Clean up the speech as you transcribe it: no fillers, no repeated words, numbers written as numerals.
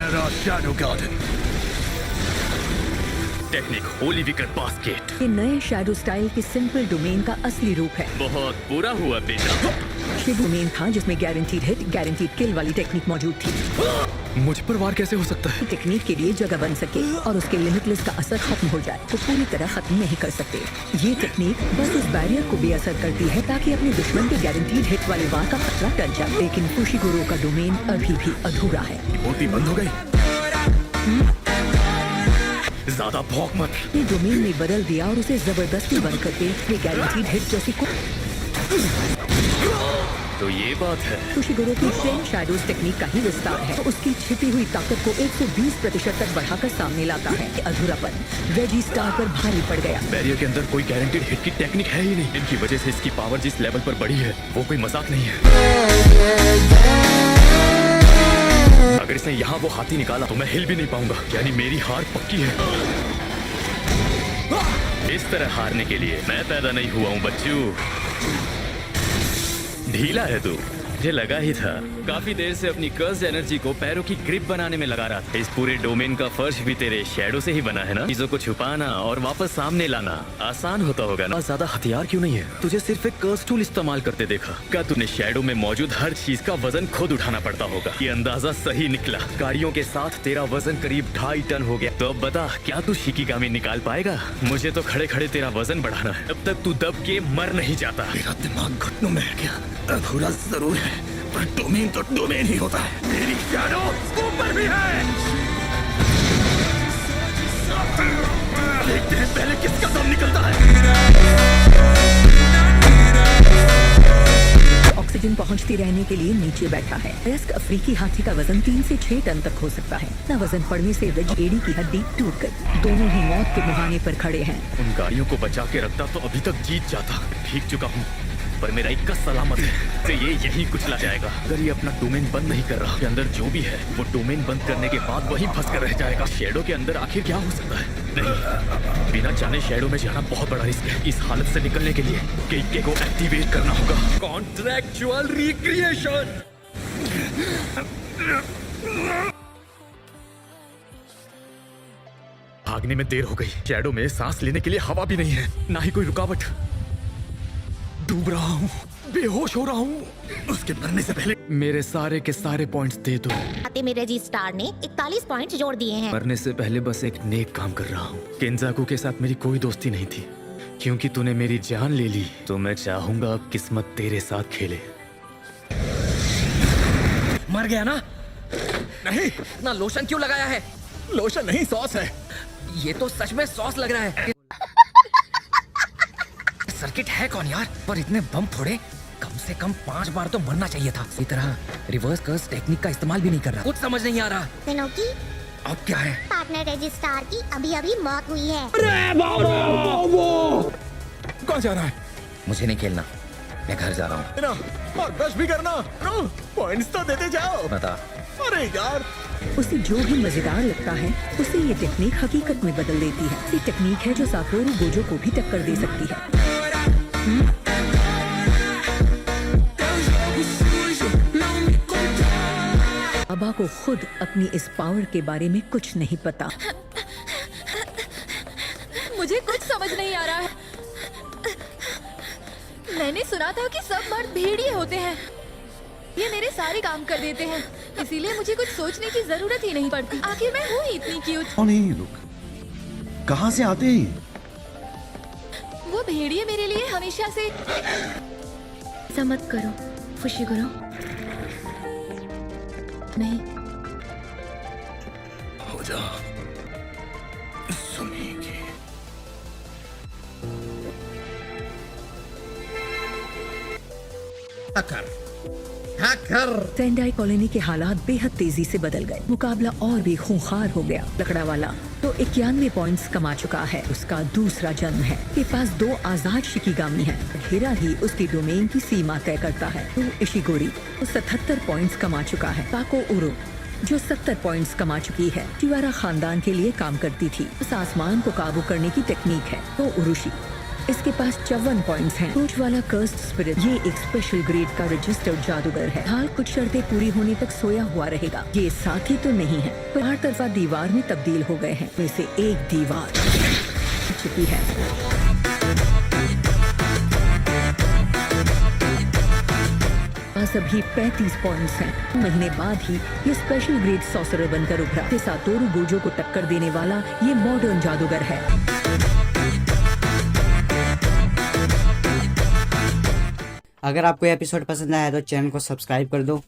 Shadow Garden. Technique Holi wicket basket. ये नए shadow style के सिंपल डोमेन का असली रूप है। बहुत बुरा हुआ बेटा। ये डोमेन था जिसमें गारंटीड हिट गारंटीड किल वाली टेक्निक मौजूद थी। मुझ पर वार कैसे हो सकता है? टेक्निक के लिए जगह बन सके और उसके लिमिटलेस का असर खत्म हो जाए तो पूरी तरह खत्म नहीं कर सकते। ये टेक्निक बस उस बैरियर को बेअसर करती है ताकि अपने दुश्मन के गारंटीड हिट वाले वार का खतरा टल जाए। लेकिन फुशिगोरो का डोमेन अभी भी अधूरा है। बोलती बंद हो गई। ज्यादा भौंक मत। ये डोमेन ने बदल दिया और उसे जबरदस्ती बंद करके ये गारंटीड हिट जैसी तो ये बात है। फुशिगोरो की 10 शैडोज टेक्निक का ही विस्तार है। तो उसकी छिपी हुई ताकत को 120% तक बढ़ाकर सामने लाता है। अधूरापन रेजी स्टार पर भारी पड़ गया। बैरियर के अंदर कोई गारंटीड हिट की टेक्निक है ही नहीं। इनकी वजह से इसकी पावर जिस लेवल पर बढ़ी है वो कोई मजाक नहीं है। अगर इसने यहाँ वो हाथी निकाला तो मैं हिल भी नहीं पाऊंगा। यानी मेरी हार पक्की है। इस तरह हारने के लिए मैं पैदा नहीं हुआ हूँ बच्चू। ढीला है तू। मुझे लगा ही था। काफी देर से अपनी कर्स एनर्जी को पैरों की ग्रिप बनाने में लगा रहा था। इस पूरे डोमेन का फर्श भी तेरे शैडो से ही बना है ना। चीजों को छुपाना और वापस सामने लाना आसान होता होगा ना। ज्यादा हथियार क्यों नहीं है? तुझे सिर्फ एक कर्स टूल इस्तेमाल करते देखा। क्या तूने शैडो में मौजूद हर चीज का वजन खुद उठाना पड़ता होगा? ये अंदाजा सही निकला। गाड़ियों के साथ तेरा वजन करीब 2.5 टन हो गया। तो अब बता, क्या तू शिकिगामी निकाल पाएगा? मुझे तो खड़े खड़े तेरा वजन बढ़ाना है। अब तक तू दब के मर नहीं जाता। मेरा दिमाग घुटनों में है क्या? अधूरा जरूर है पर डोमेन तो डोमेन ही होता है। मेरी शैडो ऊपर भी है। देखते हैं पहले किसका दम निकलता है। ऑक्सीजन पहुंचती रहने के लिए नीचे बैठा है। वयस्क अफ्रीकी हाथी का वजन 3 से 6 टन तक हो सकता है। न वजन पड़ने से वेज एडी की हड्डी टूट गई। दोनों ही मौत के मुहाने पर खड़े हैं। उन गाड़ियों को बचा के रखता तो अभी तक जीत जाता। ठीक चुका हूँ पर मेरा इक्का सलामत है। तो ये यही कुचला जाएगा। अगर ये अपना डोमेन बंद नहीं कर रहा, के अंदर जो भी है वो डोमेन बंद करने के बाद वहीं फंस कर रह जाएगा। शैडो के अंदर आखिर क्या हो सकता है? नहीं, बिना जाने शैडो में जाना बहुत बड़ा रिस्क है। इस हालत से निकलने के लिए केके को एक्टिवेट करना होगा। Contractual recreation. भागने में देर हो गई। शैडो में सांस लेने के लिए हवा भी नहीं है, ना ही कोई रुकावट। डूब रहा हूँ, बेहोश हो रहा हूँ। उसके मरने से पहले मेरे सारे के सारे पॉइंट्स दे दो। मेरे रेजी स्टार ने 41 पॉइंट्स जोड़ दिए हैं। मरने से पहले बस एक नेक काम कर रहा हूँ। केंजाकू के साथ मेरी कोई दोस्ती नहीं थी। क्योंकि तूने मेरी जान ले ली तो मैं चाहूंगा अब किस्मत तेरे साथ खेले। मर गया ना? नहीं, ना लोशन क्यों लगाया है? लोशन नहीं, सॉस है। ये तो सच में सॉस लग रहा है। सर्किट है कौन यार? पर इतने बम फोड़े, कम से कम 5 बार तो मरना चाहिए था। इसी तरह रिवर्स कर्स टेक्निक का इस्तेमाल भी नहीं कर रहा। कुछ समझ नहीं आ रहा। सेनोकी, अब क्या है? पार्टनर रेजी स्टार की अभी मौत हुई है। कौन जा रहा है? मुझे नहीं खेलना, मैं घर जा रहा हूँ। ना, और ब्रश भी करना। पॉइंट्स तो देते जाओ। बता। अरे यार, उसे जो भी मजेदार लगता है उसे ये टेक्निक हकीकत में बदल देती है। ये टेक्निक है जो सातोरू गोजो को भी टक्कर दे सकती है। बाबा को खुद अपनी इस पावर के बारे में कुछ नहीं पता। मुझे कुछ समझ नहीं आ रहा है। मैंने सुना था कि सब मर्द भेड़िए होते हैं। ये मेरे सारे काम कर देते हैं, इसीलिए मुझे कुछ सोचने की जरूरत ही नहीं पड़ती। आखिर मैं हूँ इतनी क्यूट। कौन है ये लोग? कहाँ से आते हैं? वो भेड़िए मेरे लिए हमेशा से। ऐसा मत करो फुशिगोरो। नहीं, हो जा सुनेगी। सेंडाई कॉलोनी के हालात बेहद तेजी से बदल गए। मुकाबला और भी खूंखार हो गया। लकड़ा वाला तो 91 पॉइंट्स कमा चुका है। उसका दूसरा जन्म है। के पास 2 आजाद शिकिगामी हैं। घेरा ही उसकी डोमेन की सीमा तय करता है। तो इशिगोरी तो 77 पॉइंट्स कमा चुका है। ताको उरो जो 70 पॉइंट्स कमा चुकी है। चिवारा खानदान के लिए काम करती थी। उस आसमान को काबू करने की टेक्निक है। तो उरुशी इसके पास 54 पॉइंट्स हैं। टोच वाला कर्स्ड स्पिरिट ये एक स्पेशल ग्रेड का रजिस्टर्ड जादूगर है। हाल कुछ शर्तें पूरी होने तक सोया हुआ रहेगा। ये साथी तो नहीं है, पर हर तरफा दीवार में तब्दील हो गए हैं। में से एक दीवार चुकी है। अभी 35 पॉइंट्स हैं। महीने बाद ही ये स्पेशल ग्रेड सॉर्सरर बनकर उभरा। सातोरु गोजो को टक्कर देने वाला ये मॉडर्न जादूगर है। अगर आपको ये एपिसोड पसंद आया तो चैनल को सब्सक्राइब कर दो